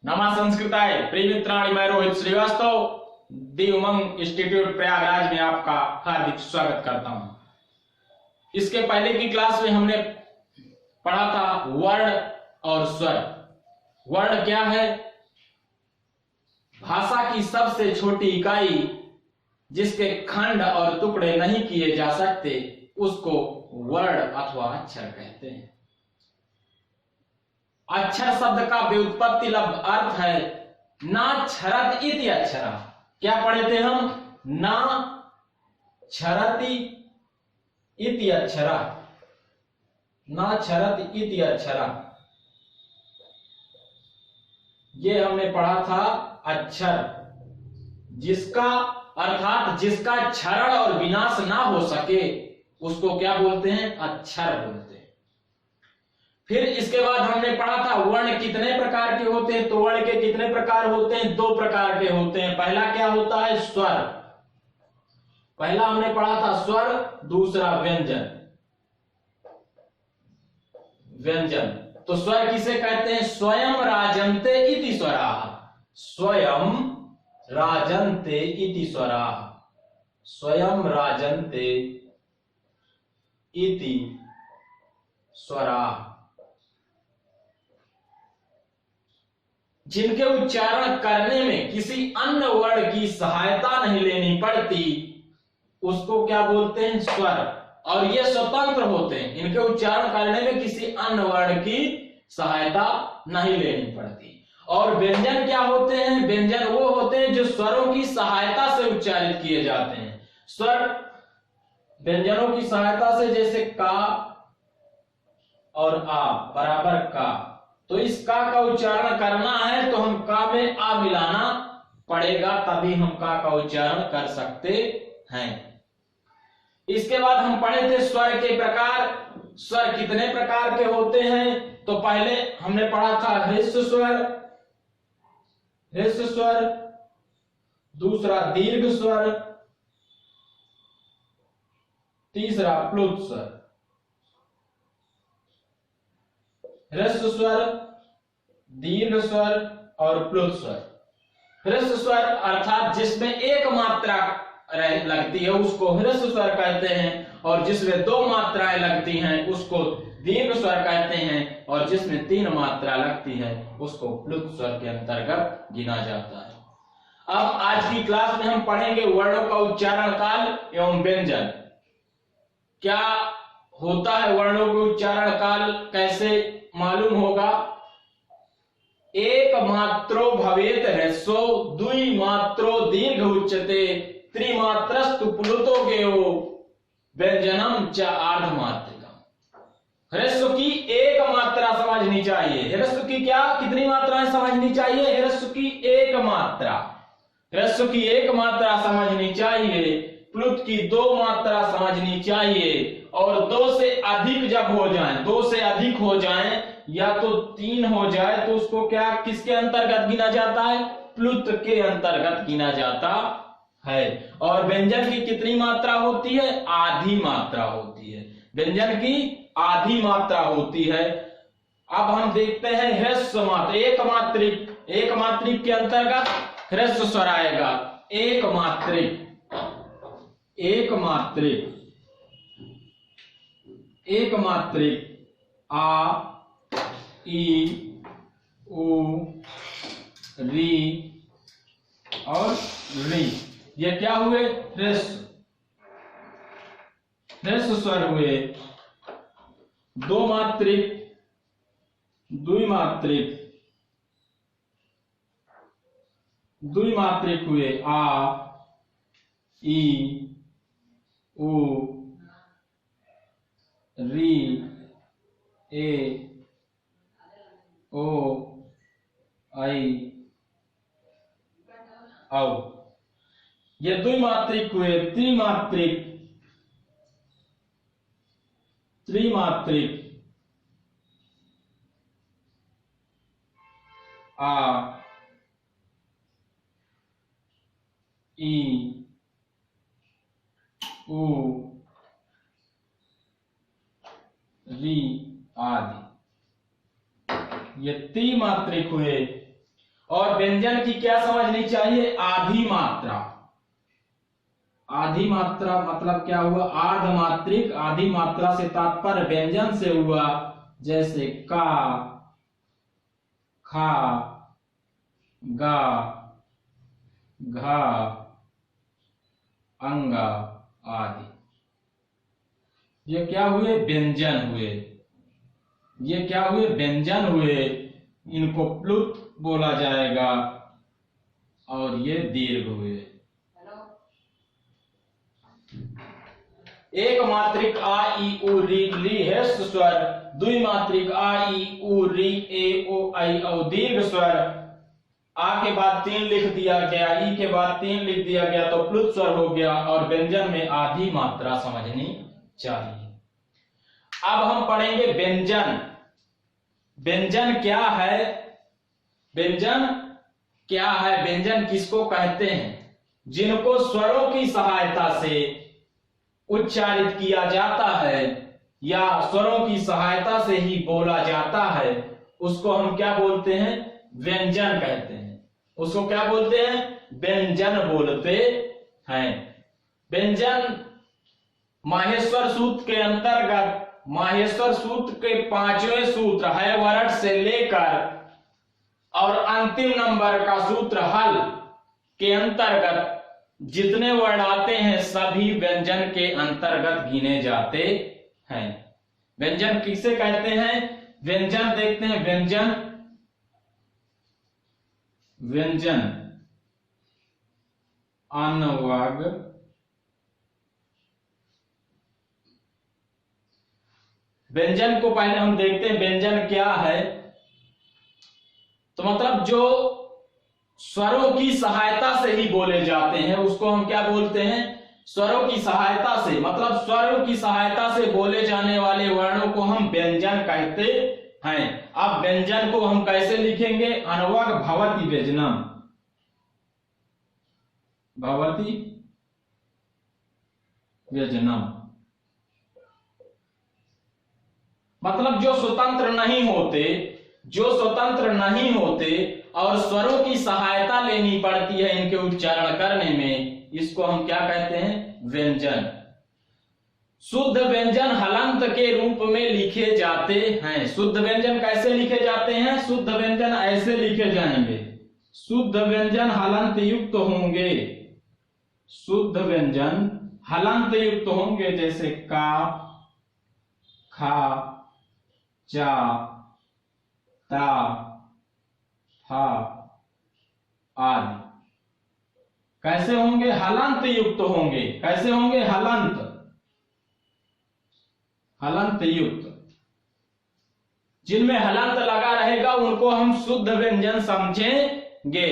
नमा संस्कृताय प्रिय मित्राणि, मैं रोहित श्रीवास्तव दी उमंग इंस्टीट्यूट प्रयागराज में आपका हार्दिक स्वागत करता हूं। इसके पहले की क्लास में हमने पढ़ा था वर्ण और स्वर। वर्ण क्या है? भाषा की सबसे छोटी इकाई जिसके खंड और टुकड़े नहीं किए जा सकते उसको वर्ण अथवा अक्षर कहते हैं। अक्षर शब्द का व्युत्पत्ति लब्ध अर्थ है ना क्षरत इति अक्षरा। क्या पढ़े थे हम? ना क्षरति इति अक्षरा, ना क्षरत इति अक्षरा। ये हमने पढ़ा था अक्षर, जिसका अर्थात जिसका क्षरण और विनाश ना हो सके उसको क्या बोलते हैं? अक्षर बोलते हैं। फिर इसके बाद हमने पढ़ा था वर्ण कितने प्रकार के होते हैं। तो वर्ण के कितने प्रकार होते हैं? दो प्रकार के होते हैं। पहला क्या होता है? स्वर। पहला हमने पढ़ा था स्वर, दूसरा व्यंजन। व्यंजन तो स्वर किसे कहते हैं? स्वयं राजन्ते इति स्वराः। स्वयं राजन्ते इति स्वराः। स्वयं राजन्ते इति स्वराः। जिनके उच्चारण करने में किसी अन्य वर्ण की सहायता नहीं लेनी पड़ती उसको क्या बोलते हैं? स्वर। और ये स्वतंत्र होते हैं, इनके उच्चारण करने में किसी अन्य वर्ण की सहायता नहीं लेनी पड़ती। और व्यंजन क्या होते हैं? व्यंजन वो होते हैं जो स्वरों की सहायता से उच्चारित किए जाते हैं। स्वर व्यंजनों की सहायता से, जैसे का और आ बराबर का, तो इस का उच्चारण करना है तो हम का में आ मिलाना पड़ेगा, तभी हम का उच्चारण कर सकते हैं। इसके बाद हम पढ़े थे स्वर के प्रकार। स्वर कितने प्रकार के होते हैं? तो पहले हमने पढ़ा था ह्रस्व स्वर, ह्रस्व स्वर, दूसरा दीर्घ स्वर, तीसरा प्लुत स्वर। ह्रस्व स्वर, दीर्घ स्वर और प्लुत स्वर। ह्रस्व स्वर अर्थात जिसमें एक मात्रा लगती है उसको ह्रस्व स्वर कहते हैं, और जिसमें दो मात्राएं लगती हैं उसको दीर्घ स्वर कहते हैं, और जिसमें तीन मात्रा लगती है उसको प्लुत स्वर के अंतर्गत गिना जाता है। अब आज की क्लास में हम पढ़ेंगे वर्णों का उच्चारण काल एवं व्यंजन। क्या होता है वर्णों के उच्चारण काल? कैसे मालूम होगा? एक मात्रो भवेत ह्रस्वो, द्वि मात्रो दीर्घ उच्यते, त्रिमात्रस्तु प्लुतो गेयो, व्यंजनम च आर्धमात्रिकम्। ह्रस्व की एक मात्रा समझनी चाहिए। ह्रस्व की क्या कितनी मात्राएं समझनी चाहिए? ह्रस्व की एक मात्रा। ह्रस्व की एक मात्रा समझनी चाहिए, प्लुत की दो मात्रा समझनी चाहिए, और दो से अधिक जब हो जाए, दो से अधिक हो जाए या तो तीन हो जाए तो उसको क्या किसके अंतर्गत गिना जाता है? प्लुत के अंतर्गत गिना जाता है। और व्यंजन की कितनी मात्रा होती है? आधी मात्रा होती है। व्यंजन की आधी मात्रा होती है। अब हम देखते हैं ह्रस्व मात्रा। एक मात्रिक के अंतर्गत ह्रस्व स्वर आएगा। एक मात्रिक, एक मात्रिक, एक मात्रिक आ, ई, उ, री और री, ये क्या हुए? ह्रस्व स्वर हुए। दो मात्रिक, द्विमात्रिक, द्विमात्रिक हुए आ, ई, उ, री, ए, ओ, आई, औ। ये द्विमात्रिक हुए। त्रिमात्रिक, त्रिमात्रिक आ, ई, उ, री आदि। ये त्रिमात्रिक हुए। और व्यंजन की क्या समझनी चाहिए? आधी मात्रा। आधी मात्रा मतलब क्या हुआ? आर्धमात्रिक। आधी मात्रा से तात्पर्य व्यंजन से हुआ, जैसे का, खा, गा, घा, अंगा आदि। ये क्या हुए? व्यंजन हुए। ये क्या हुए? व्यंजन हुए। इनको प्लुत बोला जाएगा और ये दीर्घ हुए। एक मात्रिक आ ई उ री ली है स्वर, द्विमात्रिक आ ई उ री ए ओ आई और दीर्घ स्वर। आ के बाद 3 लिख दिया गया, ई के बाद 3 लिख दिया गया तो प्लुत स्वर हो गया और व्यंजन में आधी मात्रा समझनी चाहिए। अब हम पढ़ेंगे व्यंजन। व्यंजन क्या है? व्यंजन क्या है? व्यंजन किसको कहते हैं? जिनको स्वरों की सहायता से उच्चारित किया जाता है या स्वरों की सहायता से ही बोला जाता है, उसको हम क्या बोलते हैं? व्यंजन कहते हैं। उसको क्या बोलते हैं? व्यंजन बोलते हैं। व्यंजन माहेश्वर सूत्र के अंतर्गत, माहेश्वर सूत्र के 5वें सूत्र है वरट से लेकर और अंतिम नंबर का सूत्र हल के अंतर्गत जितने वर्ण आते हैं सभी व्यंजन के अंतर्गत गिने जाते हैं। व्यंजन किसे कहते हैं? व्यंजन देखते हैं। व्यंजन, व्यंजन अनवग, व्यंजन को पहले हम देखते हैं व्यंजन क्या है। तो मतलब जो स्वरों की सहायता से ही बोले जाते हैं उसको हम क्या बोलते हैं? स्वरों की सहायता से, मतलब स्वरों की सहायता से बोले जाने वाले वर्णों को हम व्यंजन कहते हैं। अब व्यंजन को हम कैसे लिखेंगे? अनवग भवति व्यंजनम, भवति व्यंजनम। मतलब जो स्वतंत्र नहीं होते, जो स्वतंत्र नहीं होते और स्वरों की सहायता लेनी पड़ती है इनके उच्चारण करने में, इसको हम क्या कहते हैं? व्यंजन। शुद्ध व्यंजन हलंत के रूप में लिखे जाते हैं। शुद्ध व्यंजन कैसे लिखे जाते हैं? शुद्ध व्यंजन ऐसे लिखे जाएंगे। शुद्ध व्यंजन हलंत युक्त होंगे। शुद्ध व्यंजन हलंत युक्त होंगे, जैसे का, खा, चा, ता, था आदि। कैसे होंगे? हलंत युक्त होंगे। कैसे होंगे? हलंत, हलंत युक्त। जिनमें हलंत लगा रहेगा उनको हम शुद्ध व्यंजन समझेंगे।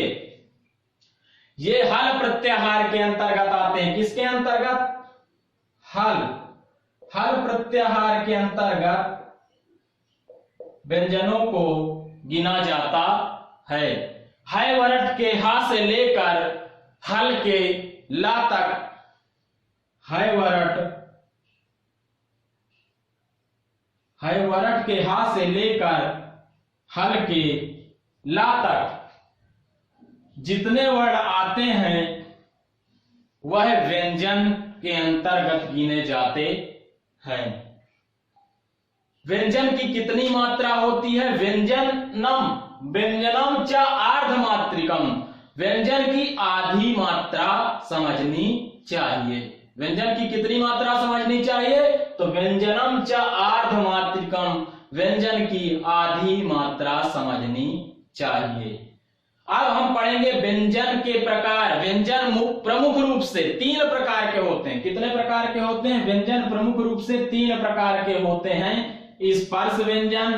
ये हल प्रत्याहार के अंतर्गत आते हैं। किसके अंतर्गत? हल, हल प्रत्याहार के अंतर्गत व्यंजनों को गिना जाता है। है वरट के हा से लेकर हल के ला तक, है वरट, है वरट के हा से लेकर हल के ला तक जितने वर्ण आते हैं वह व्यंजन के अंतर्गत गिने जाते हैं। व्यंजन की कितनी मात्रा होती है? व्यंजनम, व्यंजनम च आर्धमात्रिकम। व्यंजन की आधी मात्रा समझनी चाहिए। व्यंजन की कितनी मात्रा समझनी चाहिए? तो व्यंजनम च आर्धमात्रिकम, व्यंजन की आधी मात्रा समझनी चाहिए। अब हम पढ़ेंगे व्यंजन के प्रकार। व्यंजन प्रमुख रूप से 3 प्रकार के होते हैं। कितने प्रकार के होते हैं? व्यंजन प्रमुख रूप से 3 प्रकार के होते हैं। स्पर्श व्यंजन,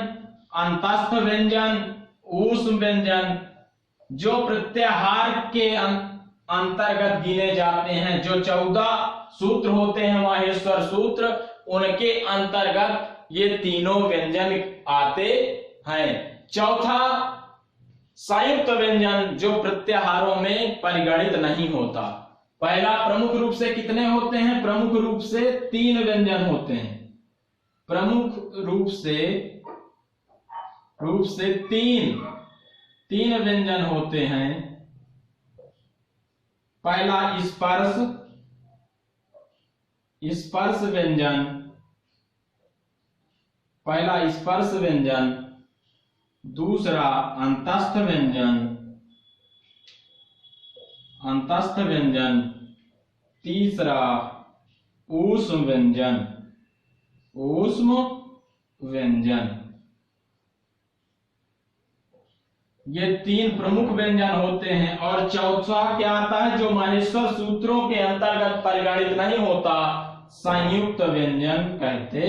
अंतस्थ व्यंजन, ऊष्म व्यंजन। जो प्रत्याहार के अंतर्गत गिने जाते हैं, जो 14 सूत्र होते हैं माहेश्वर सूत्र, उनके अंतर्गत ये तीनों व्यंजन आते हैं। चौथा संयुक्त व्यंजन, जो प्रत्याहारों में परिगणित नहीं होता। पहला प्रमुख रूप से कितने होते हैं? प्रमुख रूप से 3 व्यंजन होते हैं। प्रमुख रूप से 3 तीन व्यंजन होते हैं। पहला स्पर्श व्यंजन, पहला स्पर्श व्यंजन, दूसरा अंतस्थ व्यंजन, तीसरा ऊष्म व्यंजन। ये तीन प्रमुख व्यंजन होते हैं। और चौथा क्या आता है जो मानेश्वर सूत्रों के अंतर्गत परिगणित नहीं होता, संयुक्त व्यंजन कहते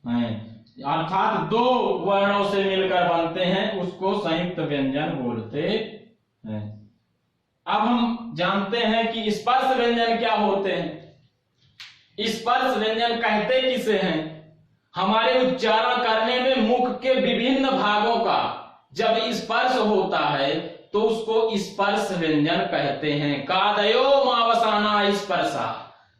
हैं। अर्थात दो वर्णों से मिलकर बनते हैं, उसको संयुक्त व्यंजन बोलते हैं। अब हम जानते हैं कि स्पर्श व्यंजन क्या होते हैं। स्पर्श व्यंजन कहते किसे हैं? हमारे उच्चारण करने में मुख के विभिन्न भागों का जब स्पर्श होता है तो उसको स्पर्श व्यंजन कहते हैं। कादयो मावसाना स्पर्शा,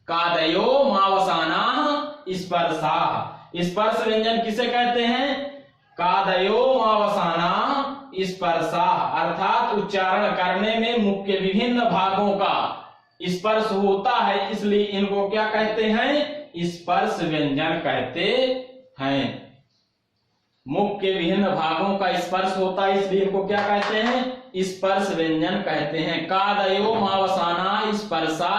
कादयो मावसाना स्पर्शा। स्पर्श व्यंजन किसे कहते हैं? कादयो मावसाना स्पर्शा। अर्थात उच्चारण करने में मुख के विभिन्न भागों का स्पर्श होता है, इसलिए इनको क्या कहते हैं? स्पर्श व्यंजन कहते हैं। मुख के विभिन्न भागों का स्पर्श होता है, इसलिए इनको क्या कहते हैं? स्पर्श व्यंजन कहते हैं। कादयो मावसाना स्पर्शा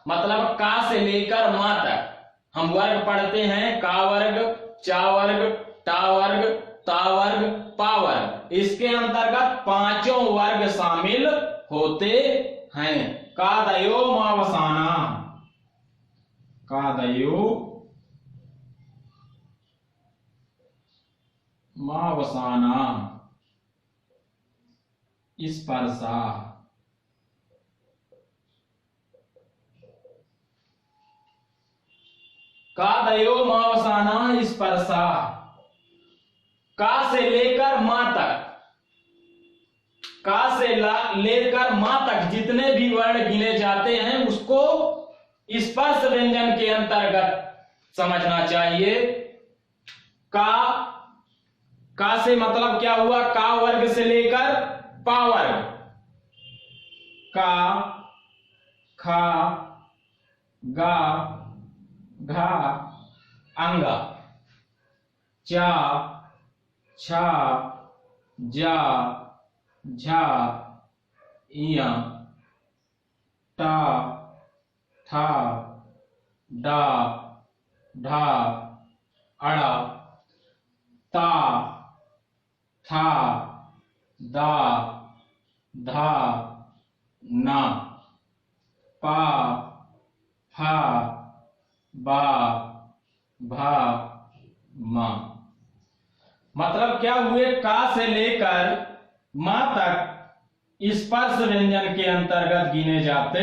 मतलब का से लेकर मा तक हम वर्ग पढ़ते हैं। का वर्ग, चा वर्ग, टा वर्ग, ता वर्ग, पा वर्ग। इसके अंतर्गत पांचों वर्ग शामिल होते हैं। कादयो मावसाना, कादयो मावसाना स्पर्शा। कादयो मावसाना स्पर्शा। का से लेकर मा तक, का से लेकर मा तक जितने भी वर्ण गिने जाते हैं उसको स्पर्श व्यंजन के अंतर्गत समझना चाहिए। का से मतलब क्या हुआ? का वर्ग से लेकर पा वर्ग। का, खा, गा, घा, अंगा, चा, छा, जा, झा, इया, टा, ठा, डा, ढा, अड़ा, ता, था, दा, धा, ना, पा, फा, बा, भा, मा। मतलब क्या हुए? का से लेकर मा तक स्पर्श व्यंजन के अंतर्गत गिने जाते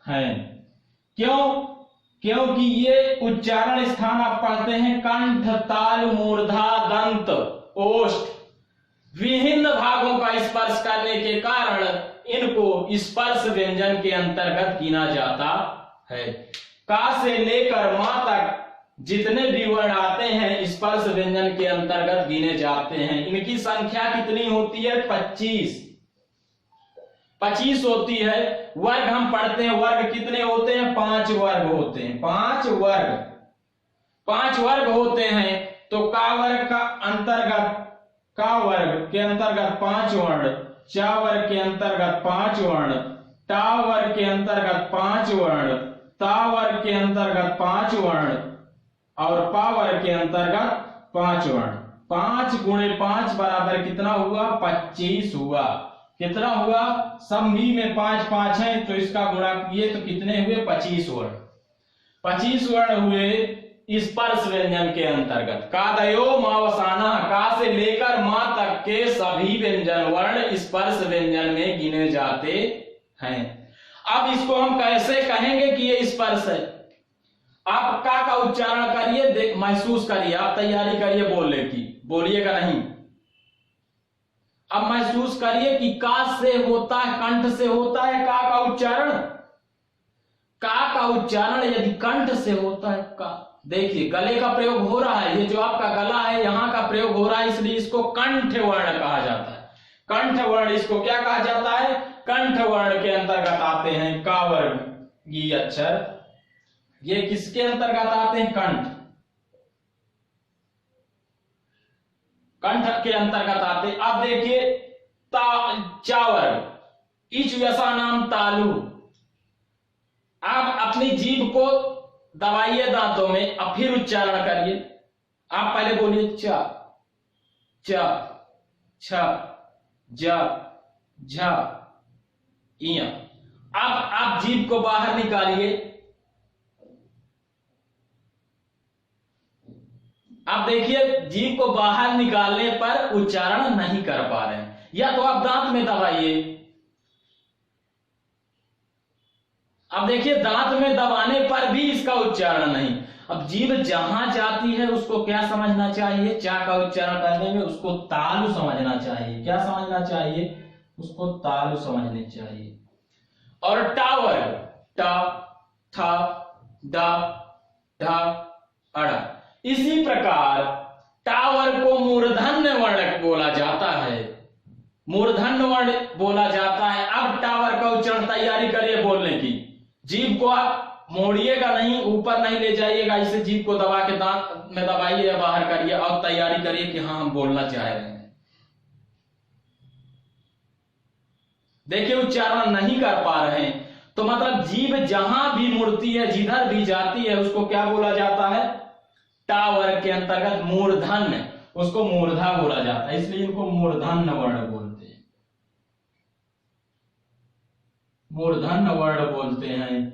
हैं। क्यों? क्योंकि ये उच्चारण स्थान आप पढ़ते हैं कंठ, ताल, मूर्धा, दंत, ओष्ठ, विभिन्न भागों का स्पर्श करने के कारण इनको स्पर्श व्यंजन के अंतर्गत गिना जाता है। का से लेकर मा तक जितने भी वर्ण आते हैं स्पर्श व्यंजन के अंतर्गत गिने जाते हैं। इनकी संख्या कितनी होती है? 25 होती है। वर्ग हम पढ़ते हैं, वर्ग कितने होते हैं? 5 वर्ग होते हैं। 5 वर्ग होते हैं। तो का वर्ग का अंतर्गत, का वर्ग के अंतर्गत 5 वर्ण, चा वर्ग के अंतर्गत 5 वर्ण, टा वर्ग के अंतर्गत 5 वर्ण, ता वर्ग के अंतर्गत 5 वर्ण और पा वर्ग के अंतर्गत 5 वर्ण। 5 गुणे 5 बराबर कितना हुआ? 25 हुआ। कितना हुआ? सभी में 5 है तो इसका गुणा किए तो कितने हुए? 25 वर्ण। 25 वर्ण हुए स्पर्श व्यंजन के अंतर्गत। कादयो मावसाना, का से लेकर मा तक के सभी व्यंजन वर्ण स्पर्श व्यंजन में गिने जाते हैं। अब इसको हम कैसे कहेंगे कि ये स्पर्श है? आप का उच्चारण करिए, देख महसूस करिए, आप तैयारी करिए बोलने की, बोलिएगा नहीं। अब महसूस करिए कि का से होता है, कंठ से होता है का उच्चारण। का उच्चारण यदि कंठ से होता है, का देखिए गले का प्रयोग हो रहा है, ये जो आपका गला है यहां का प्रयोग हो रहा है, इसलिए इसको कंठ वर्ण कहा जाता है। कंठ वर्ण इसको क्या कहा जाता है? कंठ वर्ण के अंतर्गत आते हैं का वर्गीय अक्षर। ये किसके अंतर्गत आते हैं? कंठ, कंठ के अंतर्गत आते। अब देखिए चा वर्ग इच व्यसा नाम तालु। आप अपनी जीभ को दबाइए दांतों में, अब फिर उच्चारण करिए। आप पहले बोलिए च, च, छ, ज, झ, इया। अब आप जीभ को बाहर निकालिए। आप देखिए जीभ को बाहर निकालने पर उच्चारण नहीं कर पा रहे हैं, या तो आप दांत में दबाइए। अब देखिए दांत में दबाने पर भी इसका उच्चारण नहीं। अब जीभ जहां जाती है उसको क्या समझना चाहिए? चा का उच्चारण करने में उसको तालु समझना चाहिए। क्या समझना चाहिए? उसको तालु समझनी चाहिए। और टा वर्ग ट, थ, ड, ढ, अड़। इसी प्रकार टा वर्ग को मूर्धन्य वर्ण बोला जाता है, मूर्धन्य वर्ण बोला जाता है। अब टा वर्ग का उच्चारण तैयारी करिए बोलने की। जीभ को आप मोड़िएगा नहीं, ऊपर नहीं ले जाइएगा, इसे जीभ को दबा के दांत में दबाइए या बाहर करिए और तैयारी करिए कि हाँ हम बोलना चाह रहे हैं। देखिए उच्चारण नहीं कर पा रहे हैं तो मतलब जीभ जहां भी मुड़ती है, जिधर भी जाती है, उसको क्या बोला जाता है? टा वर्ग के अंतर्गत मूर्धन्य, उसको मूर्धा बोला जाता है, इसलिए इनको मूर्धन्य वर्ण बोलते हैं। मूर्धन्य वर्ण बोलते हैं,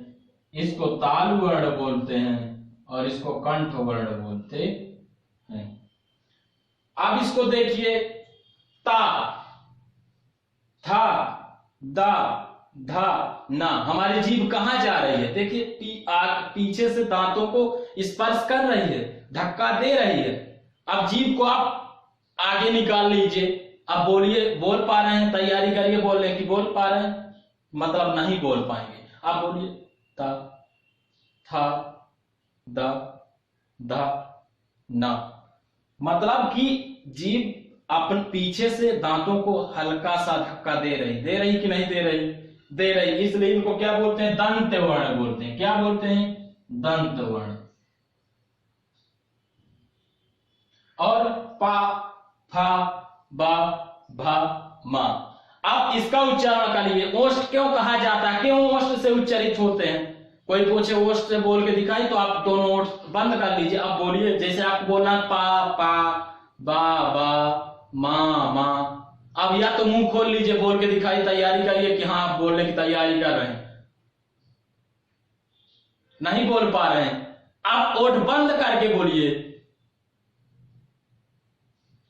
इसको तालु वर्ण बोलते हैं और इसको कंठ वर्ण बोलते हैं। अब इसको देखिए ता, था, दा, धा, ना। हमारी जीभ कहां जा रही है? देखिए पीछे से दांतों को स्पर्श कर रही है, धक्का दे रही है। अब जीभ को आप आगे निकाल लीजिए। अब बोलिए, बोल पा रहे हैं? तैयारी करिए बोलने की। बोल पा रहे हैं? मतलब नहीं बोल पाएंगे। आप बोलिए ता, था, दा, धा, ना। मतलब कि जीभ अपन पीछे से दांतों को हल्का सा धक्का दे रही कि नहीं दे रही? दे रही। इसलिए इनको क्या बोलते हैं? दंत वर्ण बोलते हैं। क्या बोलते हैं? दंत वर्ण। और पा, फा, बा, भा, मा। अब इसका उच्चारण करिए। ओष्ठ क्यों कहा जाता है? क्यों ओष्ठ से उच्चारित होते हैं? कोई पूछे ओष्ठ से बोल के दिखाई, तो आप दोनों ओष्ठ बंद कर लीजिए। अब बोलिए, जैसे आपको बोलना पा, पा, बा, बा, मा, मा। अब या तो मुंह खोल लीजिए, बोल के दिखाई, तैयारी करिए कि हाँ आप बोलने की तैयारी कर रहे हैं। नहीं बोल पा रहे हैं, आप ओठ बंद करके बोलिए।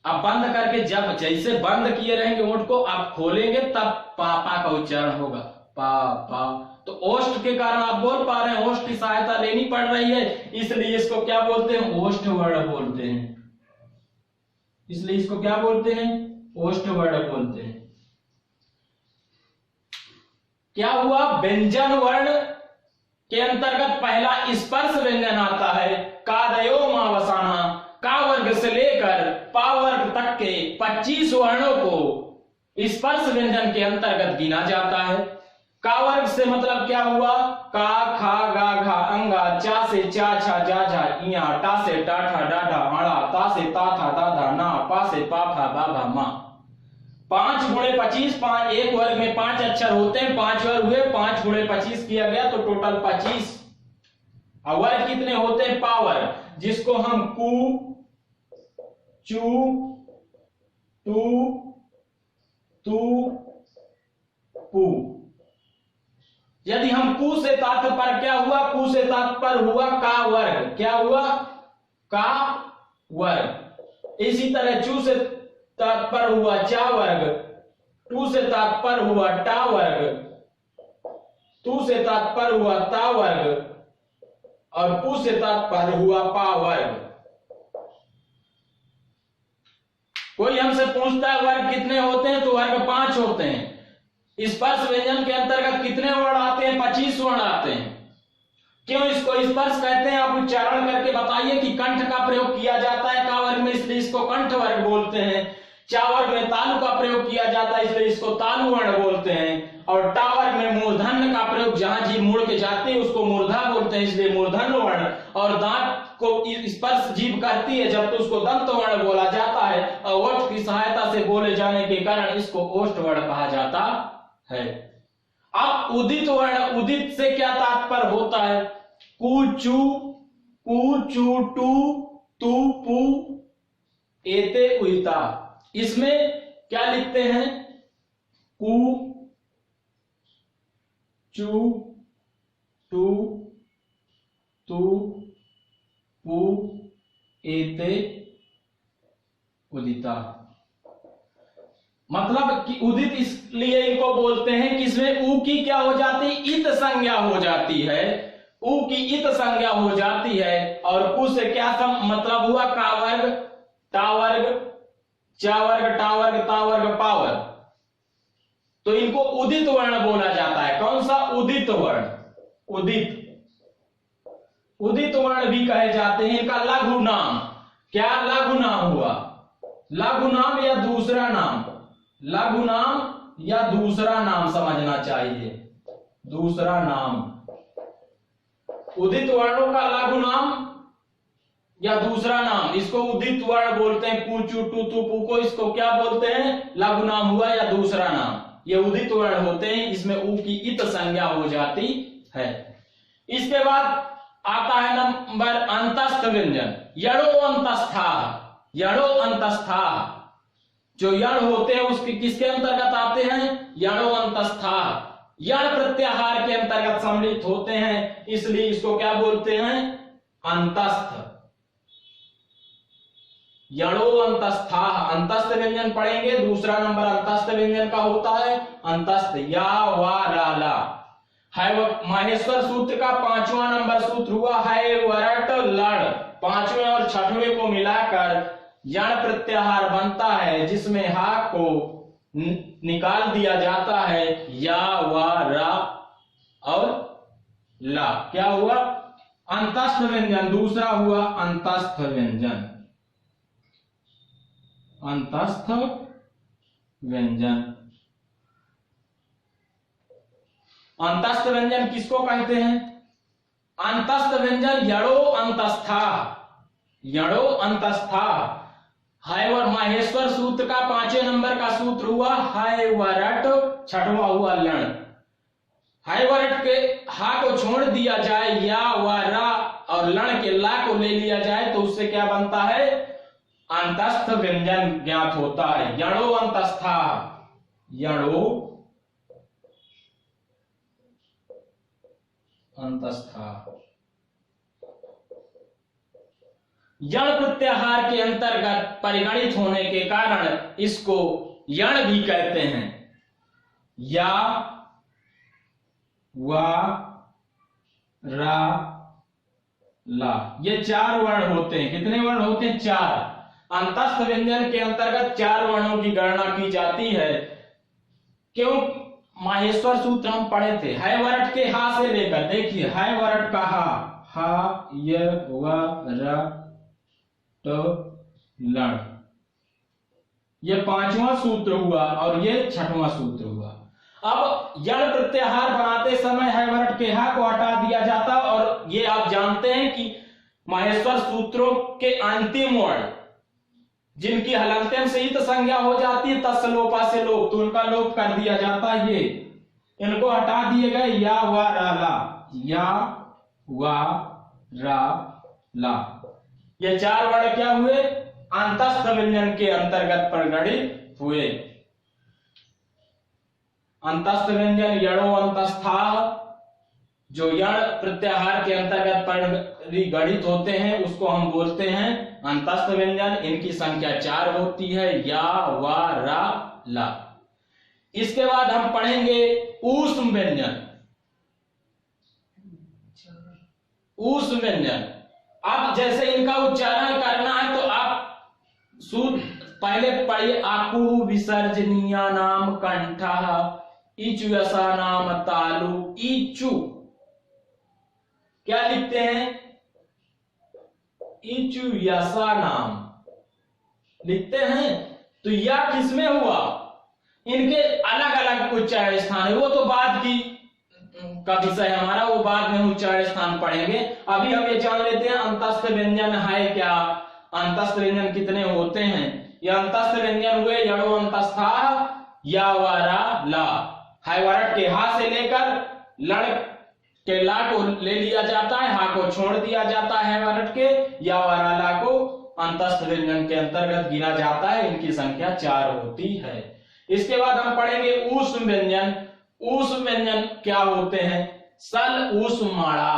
आप बंद करके, जब जैसे बंद किए रहेंगे ओठ को, आप खोलेंगे तब पापा का उच्चारण होगा। पा, पा। तो ओष्ठ के कारण आप बोल पा रहे हैं, ओष्ठ की सहायता लेनी पड़ रही है, इसलिए इसको क्या बोलते हैं? ओष्ठ वर्ण बोलते हैं। इसलिए इसको क्या बोलते हैं? ओष्ठ वर्ण बोलते हैं। क्या हुआ? व्यंजन वर्ण के अंतर्गत पहला स्पर्श व्यंजन आता है। कादयो मावसाना। का वर्ग से लेकर पा वर्ग तक के 25 वर्णों को स्पर्श व्यंजन के अंतर्गत गिना जाता है। का वर्ग से मतलब क्या हुआ? का, खा, गा, घा, अंगा। चा से चा, छा, जा, झा, इया। टा से टा, ठा, डा, ढा, अड़ा। ता से ता, था, दा, धा, ना। पा से पा, फा, बा, भा, मा। 5 गुणे 25, एक वर्ग में 5 अक्षर होते हैं, 5 वर्ग हुए, 5 गुणे 25 किया गया तो टोटल 25। अब वर्ग कितने होते हैं? पावर, जिसको हम कु, चू, टू, तू, पू। यदि हम कु से तात्पर्य क्या हुआ? कु से तात्पर्य हुआ का वर्ग। क्या हुआ? का वर्ग। इसी तरह चू से तात्पर्य हुआ चा वर्ग, टू से तात्पर्य हुआ टा वर्ग, तू से तात्पर्य हुआ ता वर्ग और पू से तात्पर्य हुआ पा वर्ग। कोई हमसे पूछता है वर्ग कितने होते हैं, तो वर्ग 5 होते हैं। स्पर्श व्यंजन के अंतर्गत कितने वर्ण आते हैं? 25 वर्ण आते हैं। क्यों इसको स्पर्श कहते हैं? आप उच्चारण करके बताइए कि कंठ का प्रयोग किया जाता है का वर्ग में, इसलिए इसको कंठ वर्ग बोलते हैं। चा वर्ग में तालु का प्रयोग किया जाता है, इसलिए इसको तालु वर्ण बोलते हैं। और टा वर्ग में मूर्धन्य का प्रयोग, जहां जीभ मुड़ के जाती है उसको मूर्धा बोलते हैं, इसलिए मूर्धन्य वर्ण। और दांत को स्पर्श जीभ करती है जब तो उसको दंत वर्ण बोला जाता है, और ओष्ठ की सहायता से बोले जाने के कारण इसको ओष्ठ वर्ण कहा जाता है। अब उदित वर्ण, उदित से क्या तात्पर्य होता है? कु चू टू तू पू एते उइता। इसमें क्या लिखते हैं? कु चू टू तू पू एते उदिता। मतलब कि उदित इसलिए इनको बोलते हैं कि इसमें ऊ की क्या हो जाती है? इत संज्ञा हो जाती है। ऊ की इत संज्ञा हो जाती है। और कु से क्या मतलब हुआ? का वर्ग, टा वर्ग, चा वर्ग, टा वर्ग, ता वर्ग, पा वर्ग। तो इनको उदित वर्ण बोला जाता है। कौन सा? उदित वर्ण। उदित, उदित वर्ण भी कहे जाते हैं। इनका लघु नाम क्या? लघु नाम हुआ। लघु नाम या दूसरा नाम, लघु नाम या दूसरा नाम समझना चाहिए। दूसरा नाम, उदित वर्णों का लघु नाम या दूसरा नाम, इसको उदित वर्ण बोलते हैं। कु चू टू तू पू को इसको क्या बोलते हैं? लघु नाम हुआ या दूसरा नाम। ये उदित वर्ण होते हैं, इसमें ऊ की इत संज्ञा हो जाती है। इसके बाद आता है नंबर अंतस्थ व्यंजन। यणो अंतस्था, यणो अंतस्था। जो यण होते हैं उसके किसके अंतर्गत आते हैं? यणो अंतस्था। यण प्रत्याहार के अंतर्गत सम्मिलित होते हैं, इसलिए इसको क्या बोलते हैं? अंतस्थ। यणो अंतस्था। अंतस्थ व्यंजन पढ़ेंगे। दूसरा नंबर अंतस्थ व्यंजन का होता है अंतस्थ। या वा रा ला। है माहेश्वर सूत्र का 5वां नंबर सूत्र हुआ है वरट लड़। 5वें और 6वें को मिलाकर यण प्रत्याहार बनता है, जिसमें हा को निकाल दिया जाता है। या वा रा और ला। क्या हुआ? अंतस्थ व्यंजन। दूसरा हुआ अंतस्थ व्यंजन। अंतस्थ व्यंजन। अंतस्थ व्यंजन किसको कहते हैं? अंतस्थ व्यंजन यणो अंतस्था। यणो अंतस्था। है और माहेश्वर सूत्र का 5वें नंबर का सूत्र हुआ है वरट, 6वां हुआ लण। है वरट के हा को छोड़ दिया जाए, या व रा और लण के ला को ले लिया जाए, तो उससे क्या बनता है? अंतस्थ व्यंजन ज्ञात होता है। यणो अंतस्था। यणो अंतस्था। यण प्रत्याहार के अंतर्गत परिगणित होने के कारण इसको यण भी कहते हैं। या वा रा ला, ये 4 वर्ण होते हैं। कितने वर्ण होते हैं? 4। अंतस्थ व्यंजन के अंतर्गत 4 वर्णों की गणना की जाती है। क्यों? माहेश्वर सूत्र हम पढ़े थे। है वरट के हा से लेकर, देखिए है वरट का हा य व र ट लण, ये 5वां सूत्र हुआ और ये 6वां सूत्र हुआ। अब यण प्रत्याहार बनाते समय है वरट के हा को हटा दिया जाता, और ये आप जानते हैं कि माहेश्वर सूत्रों के अंतिम वर्ण जिनकी हलंत्यम से इत संज्ञा हो जाती है, तत्सलोपा से लोप, तो उनका लोप कर दिया जाता है। ये इनको हटा दिए गए। या वा रा ला, या वा रा ला, ये 4 वर्ण क्या हुए? अंतस्थ व्यंजन के अंतर्गत परिगणित हुए। अंतस्थ व्यंजन यणो अंतस्था, जो यण प्रत्याहार के अंतर्गत परिगणित होते हैं उसको हम बोलते हैं अंतस्थ व्यंजन। इनकी संख्या 4 होती है। या वा रा ला। इसके बाद हम पढ़ेंगे ऊष्म व्यंजन। ऊष्म व्यंजन, अब जैसे इनका उच्चारण करना है तो आप सूत्र पहले पढ़िए। आकु विसर्जनीया नाम कंठा, इचु यसा नाम तालु। इचु क्या लिखते हैं? इचु यसा नाम लिखते हैं। तो या किसमें हुआ, इनके अलग अलग उच्चारण स्थान है, वो तो बाद की का विषय हमारा, वो बाद में उच्चारण स्थान पढ़ेंगे। अभी हम ये जान लेते हैं अंतस्थ व्यंजन है क्या, अंतस्थ व्यंजन कितने होते हैं। ये अंतस्थ व्यंजन हुए यड़ो अंतस्था या वारा ला, है वरट के हा से लेकर लड़ के ला को ले लिया जाता है, हा को छोड़ दिया जाता है वरट के, या वारा ला को अंतस्थ व्यंजन के अंतर्गत गिना जाता है। इनकी संख्या 4 होती है। इसके बाद हम पढ़ेंगे ऊष्म व्यंजन। ऊष्म व्यंजन क्या होते हैं, सल ऊष्माणा,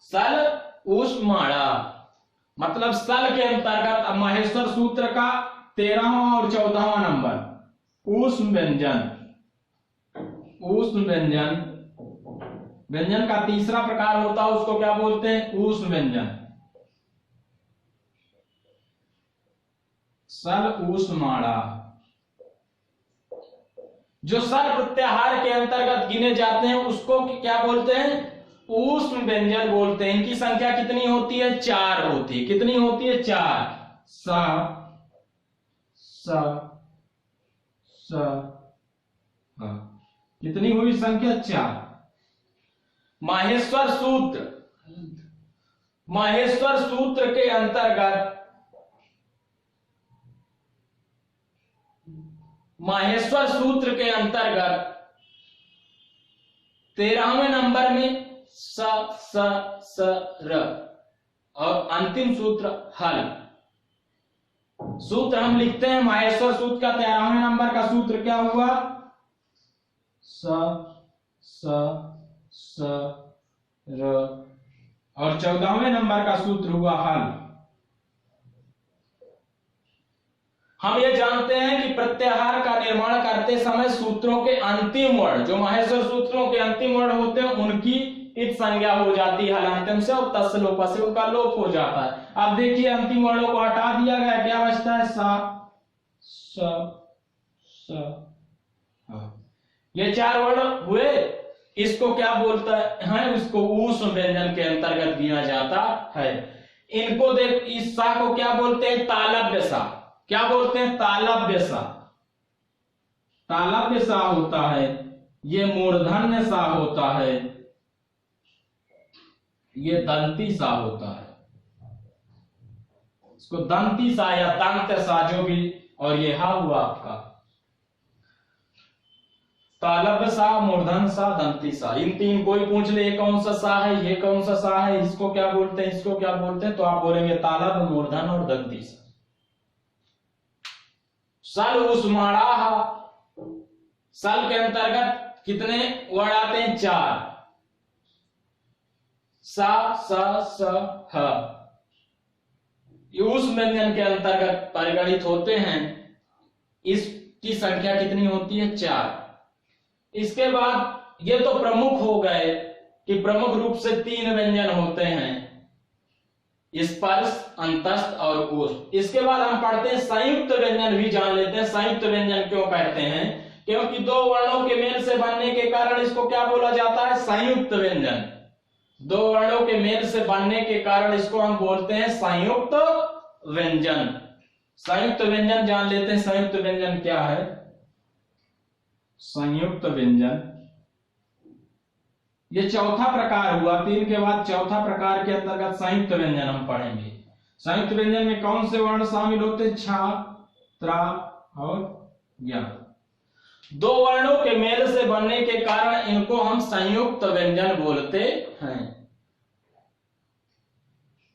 सल ऊष्माणा मतलब सल के अंतर्गत माहेश्वर सूत्र का 13वां और 14वां नंबर ऊष्म व्यंजन। ऊष्म व्यंजन, व्यंजन का तीसरा प्रकार होता है, उसको क्या बोलते हैं, ऊष्म व्यंजन। सल ऊष्माणा, जो सर प्रत्याहार के अंतर्गत गिने जाते हैं उसको क्या बोलते हैं, ऊष्म व्यंजन बोलते हैं। इनकी संख्या कितनी होती है, 4 होती है। कितनी होती है, 4। सा सा सा हा, कितनी हुई संख्या, 4। माहेश्वर सूत्र, माहेश्वर सूत्र के अंतर्गत, माहेश्वर सूत्र के अंतर्गत 13वें नंबर में स स स र और अंतिम सूत्र हल। सूत्र हम लिखते हैं माहेश्वर सूत्र का 13वें नंबर का सूत्र क्या हुआ, स स स र, और 14वें नंबर का सूत्र हुआ हल। हम ये जानते हैं कि प्रत्याहार का निर्माण करते समय सूत्रों के अंतिम वर्ण, जो माहेश्वर सूत्रों के अंतिम वर्ण होते हैं, उनकी इत संज्ञा हो जाती है हलांतम से, और तस् लोप से उनका लोप हो जाता है। अब देखिए अंतिम वर्णों को हटा दिया गया, क्या बचता है, सा स स। ये 4 वर्ण हुए, इसको क्या बोलता है, उसको ऊष्म व्यंजन के अंतर्गत गिना जाता है। इनको देख, इस सा को क्या बोलते हैं, तालव्य सा। क्या बोलते हैं, तालव्य सा। तालव्य सा होता है, ये मूर्धन्य सा होता है, ये दंती सा होता है। इसको दंती सा या दंत सा जो भी, और ये हा हुआ आपका तालव्य सा, मूर्धन सा, दंती सा। इन 3 कोई पूछ ले ये कौन सा सा है, ये कौन सा सा है, इसको क्या बोलते हैं, इसको क्या बोलते हैं, तो आप बोलेंगे तालव्य, मूर्धन और दंती सा। सल ऊष्माणा, सल के अंतर्गत कितने वर्ण आते हैं, 4। सा स स ह, ऊष्म व्यंजन के अंतर्गत परिगणित होते हैं। इसकी संख्या कितनी होती है, 4। इसके बाद ये तो प्रमुख हो गए कि प्रमुख रूप से 3 व्यंजन होते हैं, स्पर्श, अंतस्थ और ऊष्म। इसके बाद हम पढ़ते हैं संयुक्त व्यंजन भी जान लेते हैं। संयुक्त व्यंजन क्यों कहते हैं, क्योंकि 2 वर्णों के मेल से बनने के कारण इसको क्या बोला जाता है, संयुक्त व्यंजन। 2 वर्णों के मेल से बनने के कारण इसको हम बोलते हैं संयुक्त व्यंजन। संयुक्त व्यंजन जान लेते हैं, संयुक्त व्यंजन क्या है। संयुक्त व्यंजन ये चौथा प्रकार हुआ, 3 के बाद चौथा प्रकार के अंतर्गत संयुक्त व्यंजन हम पढ़ेंगे। संयुक्त व्यंजन में कौन से वर्ण शामिल होते हैं, छा, त्रा और ज्ञा। 2 वर्णों के मेल से बनने के कारण इनको हम संयुक्त व्यंजन बोलते हैं।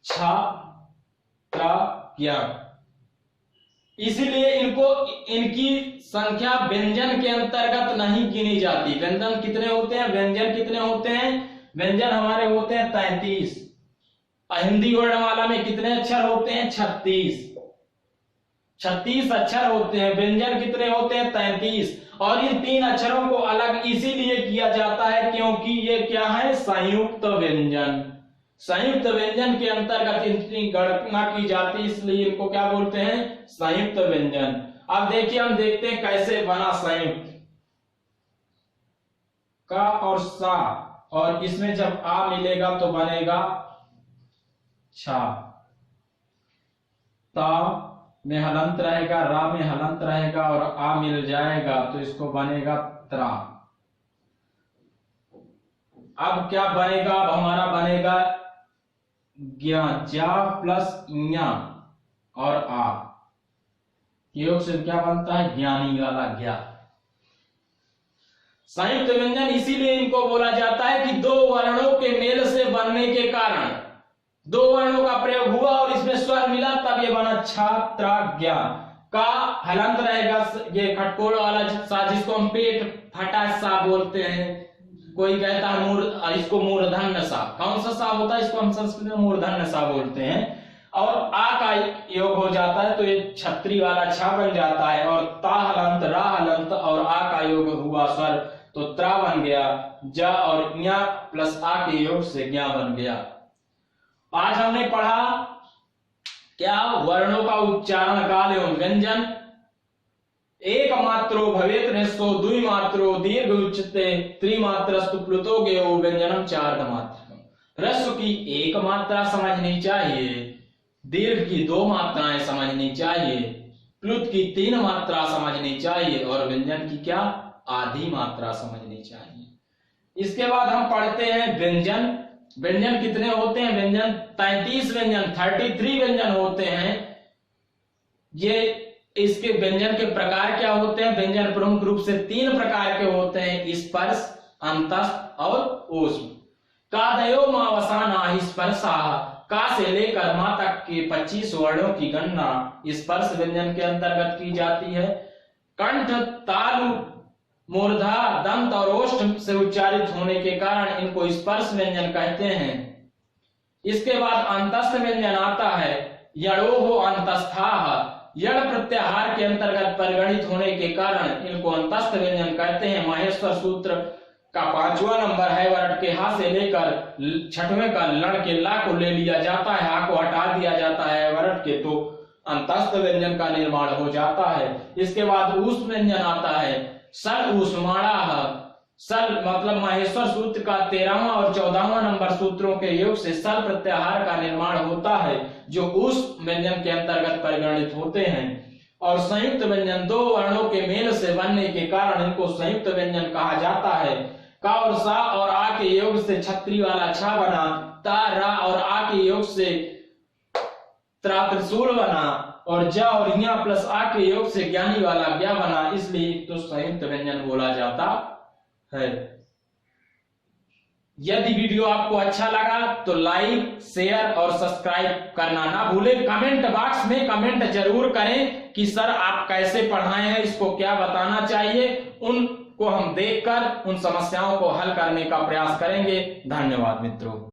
छा, त्रा, ज्ञा। इसलिए इनको, इनकी संख्या व्यंजन के अंतर्गत नहीं गिनी जाती। व्यंजन कितने होते हैं, व्यंजन कितने होते हैं, व्यंजन हमारे होते हैं 33। हिंदी वर्णमाला में कितने अक्षर होते हैं, 36। 36 अक्षर होते हैं। व्यंजन कितने होते हैं, 33। और इन 3 अक्षरों को अलग इसीलिए किया जाता है क्योंकि ये क्या है, संयुक्त व्यंजन। संयुक्त व्यंजन के अंतर्गत इनकी गणना की जाती, इसलिए इनको क्या बोलते हैं, संयुक्त व्यंजन। अब देखिए, हम देखते हैं कैसे बना संयुक्त। का और सा, और इसमें जब आ मिलेगा तो बनेगा छा, ता में हलंत रहेगा, रा में हलंत रहेगा और आ मिल जाएगा तो इसको बनेगा त्रा। अब क्या बनेगा? अब हमारा बनेगा ज्ञा, जा प्लस इया और आ योग से क्या बनता है? ज्ञानी वाला ज्ञा। संयुक्त व्यंजन इसीलिए इनको बोला जाता है कि दो वर्णों के मेल से बनने के कारण, दो वर्णों का प्रयोग हुआ और इसमें स्वर मिला तब ये बना छात्रा ज्ञा। का हलंत रहेगा, ये खटकोल वाला सा जिसको हम पेट फटा सा बोलते हैं, कोई कहता है इसको मूर्धन्य सा। कौन सा सा होता है? इसको हम संस्कृत में मूर्धन्य सा बोलते हैं। और आ का योग हो जाता है तो ये छत्री वाला छा बन जाता है, और ता हलंत, रा हलंत और आ का योग हुआ स्वर तो त्रा बन गया। ज और ज्ञा प्लस आ के योग से ज्ञा बन गया। आज हमने पढ़ा क्या? वर्णों का उच्चारण काल एवं व्यंजन। एक मात्रो भवेत ह्रस्वो, द्वि मात्रो दीर्घ उच्यते, त्रिमात्रस्तु प्लुतो गेयो व्यंजनम चार्धमात्रकम्। ह्रस्व की एक मात्रा समझनी चाहिए, दीर्घ की दो मात्राएं समझनी चाहिए, प्लुत की 3 मात्रा समझनी चाहिए और व्यंजन की क्या? आधी मात्रा समझनी चाहिए। इसके बाद हम पढ़ते हैं व्यंजन। व्यंजन कितने होते हैं? व्यंजन 33 व्यंजन, 33 व्यंजन होते हैं। ये इसके व्यंजन के प्रकार क्या होते हैं? व्यंजन प्रमुख रूप से 3 प्रकार के होते हैं, स्पर्श, अंतस्थ और ऊष्म। कादयो मावसाना स्पर्शा, का से लेकर मा तक के 25 वर्णों की गणना स्पर्श व्यंजन के अंतर्गत की जाती है। कंठ, तालु, मूर्धा, दंत और ओष्ठ से उच्चारित होने के कारण इनको स्पर्श व्यंजन कहते हैं। इसके बाद अंतस्थ व्यंजन आता है, यड़ोहो अंतस्थाः, यड़ प्रत्याहार के अंतर्गत परिगणित होने के कारण इनको अंतस्थ व्यंजन कहते हैं। माहेश्वर सूत्र का 5वां नंबर है, वरट के हा से लेकर 6वें का लड़ के ला को ले लिया जाता है, हा को हटा दिया जाता है वरट के, तो अंतस्थ व्यंजन का निर्माण हो जाता है। इसके बाद ऊष्म व्यंजन आता है, सल ऊष्माणाः, सल मतलब माहेश्वर सूत्र का 13वां और 14वां नंबर सूत्रों के योग से सल प्रत्याहार का निर्माण होता है, जो ऊष्म व्यंजन के अंतर्गत परिगणित होते हैं। और संयुक्त व्यंजन 2 वर्णों के मेल से बनने के कारण इनको संयुक्त व्यंजन कहा जाता है। का और सा और आ के योग से छत्री वाला छा बना, ता, रा और आ के योग से त्रा त्रिशूल बना, और ज और ज्ञा प्लस आ के योग से ज्ञानी वाला ज्ञा बना, इसलिए तो संयुक्त व्यंजन बोला जाता है। यदि वीडियो आपको अच्छा लगा तो लाइक, शेयर और सब्सक्राइब करना ना भूलें। कमेंट बॉक्स में कमेंट जरूर करें कि सर आप कैसे पढ़ाए हैं, इसको क्या बताना चाहिए, उनको हम देखकर उन समस्याओं को हल करने का प्रयास करेंगे। धन्यवाद मित्रों।